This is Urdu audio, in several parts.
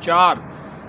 4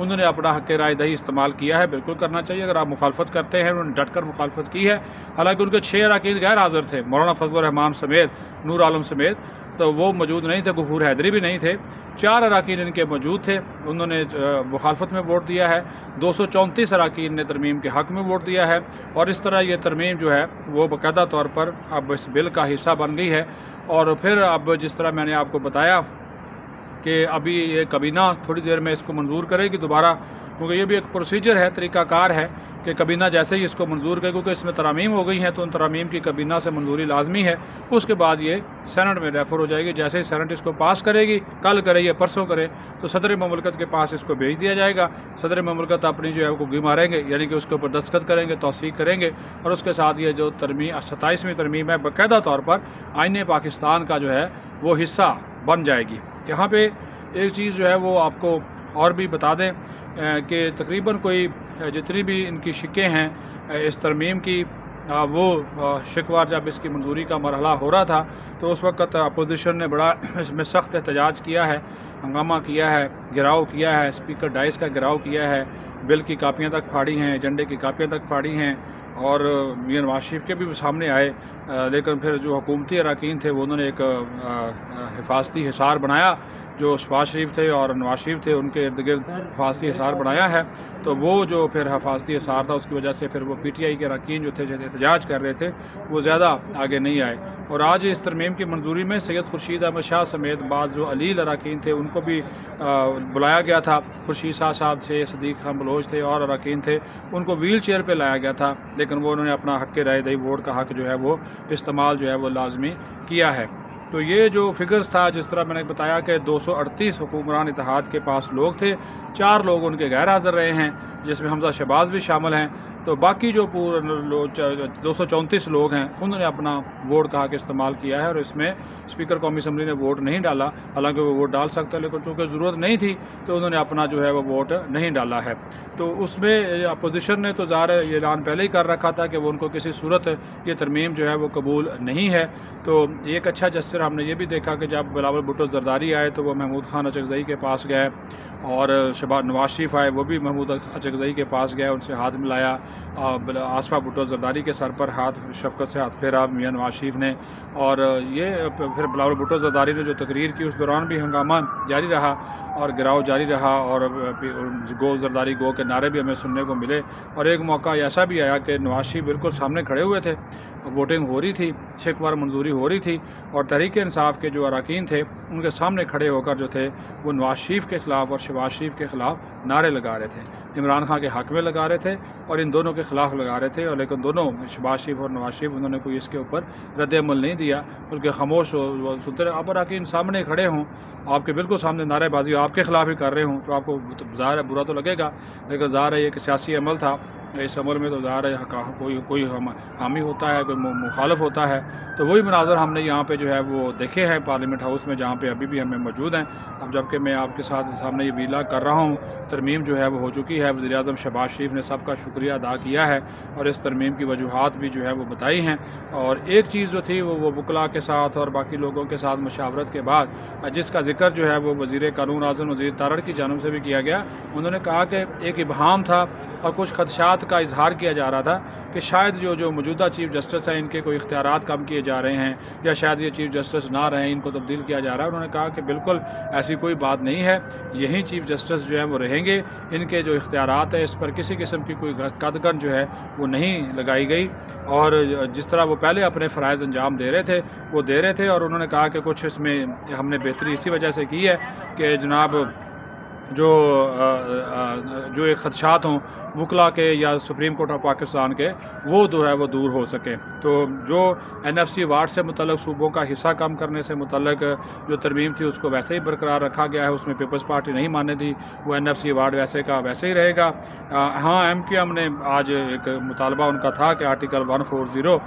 انہوں نے اپنا حق رائے دہی استعمال کیا ہے، بالکل کرنا چاہیے۔ اگر آپ مخالفت کرتے ہیں، انہوں نے ڈٹ کر مخالفت کی ہے، حالانکہ ان کے 6 اراکین غیر حاضر تھے، مولانا فضل الرحمان سمیت، نور عالم سمیت، تو وہ موجود نہیں تھے، غفور حیدری بھی نہیں تھے، 4 اراکین ان کے موجود تھے، انہوں نے مخالفت میں ووٹ دیا ہے، 234 اراکین نے ترمیم کے حق میں ووٹ دیا ہے، اور اس طرح یہ ترمیم جو ہے وہ باقاعدہ طور پر اب اس بل کا حصہ بن گئی ہے۔ اور پھر اب جس طرح میں نے آپ کو بتایا کہ ابھی یہ کابینہ تھوڑی دیر میں اس کو منظور کرے گی دوبارہ، کیونکہ یہ بھی ایک پروسیجر ہے، طریقہ کار ہے کہ کابینہ جیسے ہی اس کو منظور کرے، کیونکہ اس میں ترامیم ہو گئی ہیں تو ان ترامیم کی کابینہ سے منظوری لازمی ہے، اس کے بعد یہ سینٹ میں ریفر ہو جائے گی۔ جیسے ہی سینٹ اس کو پاس کرے گی، کل کرے یا پرسوں کرے، تو صدر مملکت کے پاس اس کو بھیج دیا جائے گا۔ صدر مملکت اپنی جو ہے وہ گی ماریں گے، یعنی کہ اس کے اوپر دستخط کریں گے، توثیق کریں گے، اور اس کے ساتھ یہ جو 27ویں ترمیم ہے باقاعدہ طور پر آئین پاکستان کا جو ہے وہ حصہ بن جائے گی۔ یہاں پہ ایک چیز جو ہے وہ آپ کو اور بھی بتا دیں کہ تقریباً کوئی جتنی بھی ان کی شکیں ہیں اس ترمیم کی، وہ شکوار جب اس کی منظوری کا مرحلہ ہو رہا تھا تو اس وقت اپوزیشن نے بڑا اس میں سخت احتجاج کیا ہے، ہنگامہ کیا ہے، گھراؤ کیا ہے، اسپیکر ڈائس کا گھراؤ کیا ہے، بل کی کاپیاں تک پھاڑی ہیں، ایجنڈے کی کاپیاں تک پھاڑی ہیں، اور میاں نواز شریف کے بھی وہ سامنے آئے، لیکن پھر جو حکومتی اراکین تھے وہ انہوں نے ایک حفاظتی حصار بنایا، جو شہباز شریف تھے اور نواز شریف تھے ان کے ارد گرد حفاظتی حصار بنایا ہے، تو وہ جو پھر حفاظتی حصار تھا اس کی وجہ سے پھر وہ پی ٹی آئی کے اراکین جو تھے جو احتجاج کر رہے تھے وہ زیادہ آگے نہیں آئے، اور آج اس ترمیم کی منظوری میں سید خورشید احمد شاہ سمیت بعض جو علیل اراکین تھے ان کو بھی بلایا گیا تھا، خورشید شاہ صاحب تھے، صدیق خان بلوچ تھے اور اراکین تھے، ان کو ویل چیئر پہ لایا گیا تھا، لیکن وہ انہوں نے اپنا حق رائے دہی ووٹ کا حق جو ہے وہ استعمال جو ہے وہ لازمی کیا ہے۔ تو یہ جو فگرز تھا، جس طرح میں نے بتایا کہ 238 حکمران اتحاد کے پاس لوگ تھے، 4 لوگ ان کے غیر حاضر رہے ہیں، جس میں حمزہ شہباز بھی شامل ہیں، تو باقی جو 234 لوگ ہیں انہوں نے اپنا ووٹ کا حق استعمال کیا ہے، اور اس میں اسپیکر قومی اسمبلی نے ووٹ نہیں ڈالا، حالانکہ وہ ووٹ ڈال سکتا ہے، لیکن چونکہ ضرورت نہیں تھی تو انہوں نے اپنا جو ہے وہ ووٹ نہیں ڈالا ہے۔ تو اس میں اپوزیشن نے تو ظاہر یہ اعلان پہلے ہی کر رکھا تھا کہ وہ ان کو کسی صورت یہ ترمیم جو ہے وہ قبول نہیں ہے۔ تو ایک اچھا جسر ہم نے یہ بھی دیکھا کہ جب بلاول بھٹو زرداری آئے تو وہ محمود خان اچکزئی کے پاس گئے، اور نواز شریف آئے وہ بھی محمود اچکزئی کے پاس گئے، ان سے ہاتھ ملایا، آصفہ بھٹو زرداری کے سر پر ہاتھ شفقت سے ہاتھ پھیرا میاں نواز شریف نے، اور یہ پھر بلاول بھٹو زرداری نے جو تقریر کی اس دوران بھی ہنگامہ جاری رہا اور گراؤ جاری رہا، اور گو زرداری گو کے نعرے بھی ہمیں سننے کو ملے، اور ایک موقع ایسا بھی آیا کہ نواز شریف بالکل سامنے کھڑے ہوئے تھے، ووٹنگ ہو رہی تھی، شکوار منظوری ہو رہی تھی، اور تحریک انصاف کے جو اراکین تھے ان کے سامنے کھڑے ہو کر جو تھے وہ نواز شریف کے خلاف اور شہباز شریف کے خلاف نعرے لگا رہے تھے، عمران خان کے حق میں لگا رہے تھے اور ان دونوں کے خلاف لگا رہے تھے، اور لیکن دونوں شہباز شریف اور نواز شریف انہوں نے کوئی اس کے اوپر رد عمل نہیں دیا، بلکہ خاموش سنتے رہے۔ اب اراکین سامنے کھڑے ہوں، آپ کے بالکل سامنے نعرے بازی آپ کے خلاف ہی کر رہے ہوں، تو آپ کو ظاہر ہے برا تو لگے گا، لیکن ظاہر ہے یہ ایک سیاسی عمل تھا، اس عمل میں تو ظاہر ہے کوئی حامی ہوتا ہے، کوئی مخالف ہوتا ہے، تو وہی مناظر ہم نے یہاں پہ جو ہے وہ دیکھے ہیں پارلیمنٹ ہاؤس میں، جہاں پہ ابھی بھی ہمیں موجود ہیں۔ اب جب کہ میں آپ کے سامنے یہ ویلا کر رہا ہوں، ترمیم جو ہے وہ ہو چکی ہے، وزیر اعظم شہباز شریف نے سب کا شکریہ ادا کیا ہے اور اس ترمیم کی وجوہات بھی جو ہے وہ بتائی ہیں، اور ایک چیز جو تھی وہ وکلاء کے ساتھ اور باقی لوگوں کے ساتھ مشاورت کے بعد جس کا ذکر جو ہے وہ وزیر قانون اعظم وزیر تارڑ کی جانب سے بھی کیا گیا، انہوں نے کہا کہ ایک ابہام تھا اور کچھ خدشات کا اظہار کیا جا رہا تھا کہ شاید جو موجودہ چیف جسٹس ہیں ان کے کوئی اختیارات کم کیے جا رہے ہیں، یا شاید یہ چیف جسٹس نہ رہیں، ان کو تبدیل کیا جا رہا ہے۔ انہوں نے کہا کہ بالکل ایسی کوئی بات نہیں ہے، یہی چیف جسٹس جو ہیں وہ رہیں گے، ان کے جو اختیارات ہیں اس پر کسی قسم کی کوئی قدغن جو ہے وہ نہیں لگائی گئی، اور جس طرح وہ پہلے اپنے فرائض انجام دے رہے تھے وہ دے رہے تھے، اور انہوں نے کہا کہ کچھ اس میں ہم نے بہتری اسی وجہ سے کی ہے کہ جناب جو ایک خدشات ہوں وکلاء کے یا سپریم کورٹ آف پاکستان کے، وہ جو ہے وہ دور ہو سکے۔ تو جو این ایف سی ایوارڈ سے متعلق صوبوں کا حصہ کم کرنے سے متعلق جو ترمیم تھی اس کو ویسے ہی برقرار رکھا گیا ہے، اس میں پیپلز پارٹی نہیں ماننے تھی، وہ این ایف سی ایوارڈ ویسے کا ویسے ہی رہے گا۔ ہاں ایم کیو ایم نے آج ایک مطالبہ ان کا تھا کہ آرٹیکل 140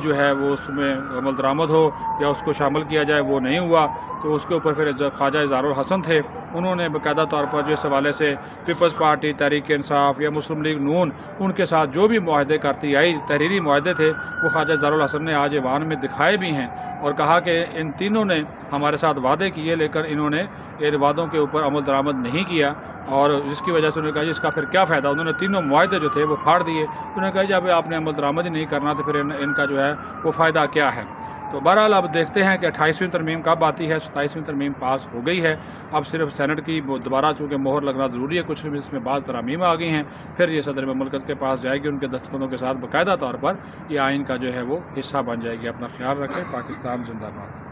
جو ہے وہ اس میں عمل درآمد ہو یا اس کو شامل کیا جائے، وہ نہیں ہوا، تو اس کے اوپر پھر خواجہ اظہار الحسن تھے انہوں نے باقاعدہ طور پر جو اس حوالے سے پیپلز پارٹی، تحریک انصاف یا مسلم لیگ نون ان کے ساتھ جو بھی معاہدے کرتی آئی، تحریری معاہدے تھے، وہ خواجہ ظاہر الحسن نے آج ایوان میں دکھائے بھی ہیں اور کہا کہ ان تینوں نے ہمارے ساتھ وعدے کیے لیکن انہوں نے ان وعدوں کے اوپر عمل درآمد نہیں کیا، اور جس کی وجہ سے انہوں نے کہا جی اس کا پھر کیا فائدہ، انہوں نے تینوں معاہدے جو تھے وہ پھاڑ دیے، انہوں نے کہا جی اب آپ نے عمل درآمد ہی نہیں کرنا تو پھر ان کا جو ہے وہ فائدہ کیا ہے۔ تو بہرحال اب دیکھتے ہیں کہ 28ویں ترمیم کب آتی ہے۔ 27ویں ترمیم پاس ہو گئی ہے، اب صرف سینٹ کی دوبارہ چونکہ مہر لگنا ضروری ہے، کچھ اس میں بعض ترامیم آ گئی ہیں، پھر یہ صدر مملکت کے پاس جائے گی، ان کے دستخطوں کے ساتھ باقاعدہ طور پر یہ آئین کا جو ہے وہ حصہ بن جائے گی۔ اپنا خیال رکھیں۔ پاکستان زندہ باد۔